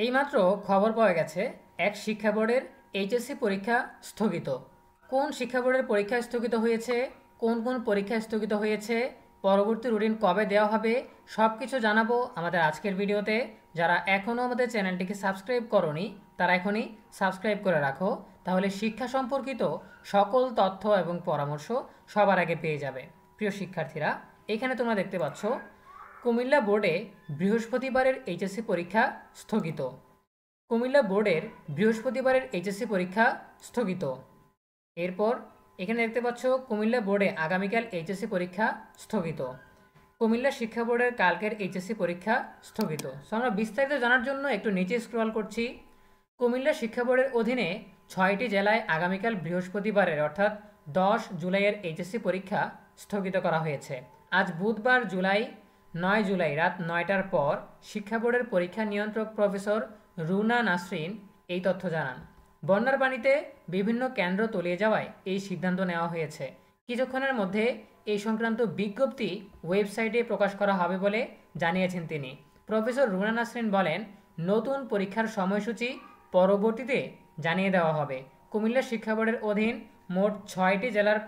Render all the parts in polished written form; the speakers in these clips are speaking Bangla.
এইমাত্র খবর পাওয়া গেছে এক শিক্ষা বোর্ডের এইচএসসি পরীক্ষা স্থগিত। কোন শিক্ষা বোর্ডের পরীক্ষা স্থগিত হয়েছে, কোন কোন পরীক্ষা স্থগিত হয়েছে, পরবর্তী রুটিন কবে দেওয়া হবে, সব কিছু জানাবো আমাদের আজকের ভিডিওতে। যারা এখনও আমাদের চ্যানেলটিকে সাবস্ক্রাইব করনি তারা এখনই সাবস্ক্রাইব করে রাখো, তাহলে শিক্ষা সম্পর্কিত সকল তথ্য এবং পরামর্শ সবার আগে পেয়ে যাবে। প্রিয় শিক্ষার্থীরা, এখানে তোমরা দেখতে পাচ্ছ কুমিল্লা বোর্ডে বৃহস্পতিবারের এইচএসসি পরীক্ষা স্থগিত। কুমিল্লা বোর্ডের বৃহস্পতিবারের এইচএসসি পরীক্ষা স্থগিত। এরপর এখানে দেখতে পাচ্ছ কুমিল্লা বোর্ডে আগামীকাল এইচএসসি পরীক্ষা স্থগিত। কুমিল্লা শিক্ষা বোর্ডের কালকের এইচএসসি পরীক্ষা স্থগিত। সো আমরা বিস্তারিত জানার জন্য একটু নিচে স্ক্রল করছি। কুমিল্লা শিক্ষা বোর্ডের অধীনে 6টি জেলায় আগামীকাল বৃহস্পতিবারের অর্থাৎ 10 জুলাইয়ের এইচএসসি পরীক্ষা স্থগিত করা হয়েছে। আজ বুধবার 9 জুলাই রাত 9টার পর শিক্ষা বোর্ডের পরীক্ষা নিয়ন্ত্রক প্রফেসর রুনা নাসরিন এই তথ্য জানান। বন্যার পানিতে বিভিন্ন কেন্দ্র তলিয়ে যাওয়ায় এই সিদ্ধান্ত নেওয়া হয়েছে। কিছুক্ষণের মধ্যে এই সংক্রান্ত বিজ্ঞপ্তি ওয়েবসাইটে প্রকাশ করা হবে বলে জানিয়েছেন তিনি। প্রফেসর রুনা নাসরিন বলেন, নতুন পরীক্ষার সময়সূচি পরবর্তীতে জানিয়ে দেওয়া হবে। কুমিল্লা শিক্ষা বোর্ডের অধীন মোট 6টি জেলার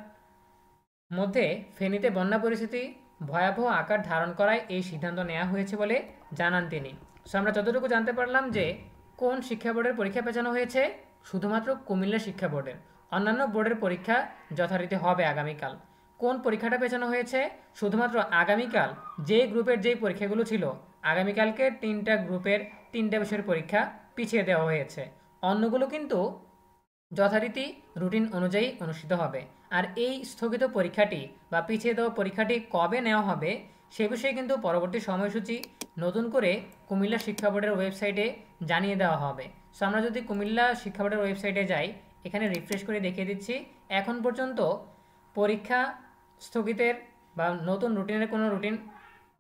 মধ্যে ফেনীতে বন্যা পরিস্থিতি ভয়াবহ আকার ধারণ করায় এই সিদ্ধান্ত নেওয়া হয়েছে বলে জানান তিনি। সো আমরা যতটুকু জানতে পারলাম যে কোন শিক্ষা বোর্ডের পরীক্ষা পেছানো হয়েছে, শুধুমাত্র কুমিল্লা শিক্ষা বোর্ডের। অন্যান্য বোর্ডের পরীক্ষা যথারীতি হবে আগামীকাল। কোন পরীক্ষাটা পেছানো হয়েছে, শুধুমাত্র আগামীকাল যে গ্রুপের যেই পরীক্ষাগুলো ছিল আগামীকালকে 3টা গ্রুপের 3টা বিষয়ের পরীক্ষা পিছিয়ে দেওয়া হয়েছে। অন্যগুলো কিন্তু যথারীতি রুটিন অনুযায়ী অনুষ্ঠিত হবে। আর এই স্থগিত পরীক্ষাটি বা পিছিয়ে দেওয়া পরীক্ষাটি কবে নেওয়া হবে সে বিষয়ে কিন্তু পরবর্তী সময়সূচি নতুন করে কুমিল্লা শিক্ষা বোর্ডের ওয়েবসাইটে জানিয়ে দেওয়া হবে। সো আমরা যদি কুমিল্লা শিক্ষা বোর্ডের ওয়েবসাইটে যাই, এখানে রিফ্রেশ করে দেখিয়ে দিচ্ছি, এখন পর্যন্ত পরীক্ষা স্থগিতের বা নতুন রুটিনের কোনো রুটিন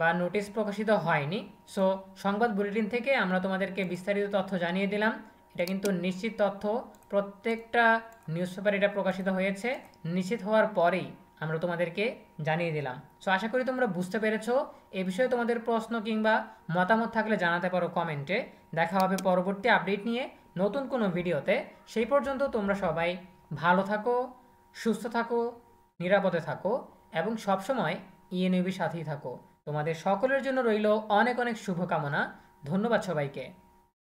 বা নোটিশ প্রকাশিত হয়নি। সো সংবাদ বুলেটিন থেকে আমরা তোমাদেরকে বিস্তারিত তথ্য জানিয়ে দিলাম। এটা কিন্তু নিশ্চিত তথ্য, প্রত্যেকটা নিউজ পেপার এটা প্রকাশিত হয়েছে, নিশ্চিত হওয়ার পরেই আমরা তোমাদেরকে জানিয়ে দিলাম। সো আশা করি তোমরা বুঝতে পেরেছো। এ বিষয়ে তোমাদের প্রশ্ন কিংবা মতামত থাকলে জানাতে পারো কমেন্টে। দেখা হবে পরবর্তী আপডেট নিয়ে নতুন কোনো ভিডিওতে। সেই পর্যন্ত তোমরা সবাই ভালো থাকো, সুস্থ থাকো, নিরাপদে থাকো এবং সবসময় ইএনইউবির সাথেই থাকো। তোমাদের সকলের জন্য রইল অনেক অনেক শুভকামনা। ধন্যবাদ সবাইকে।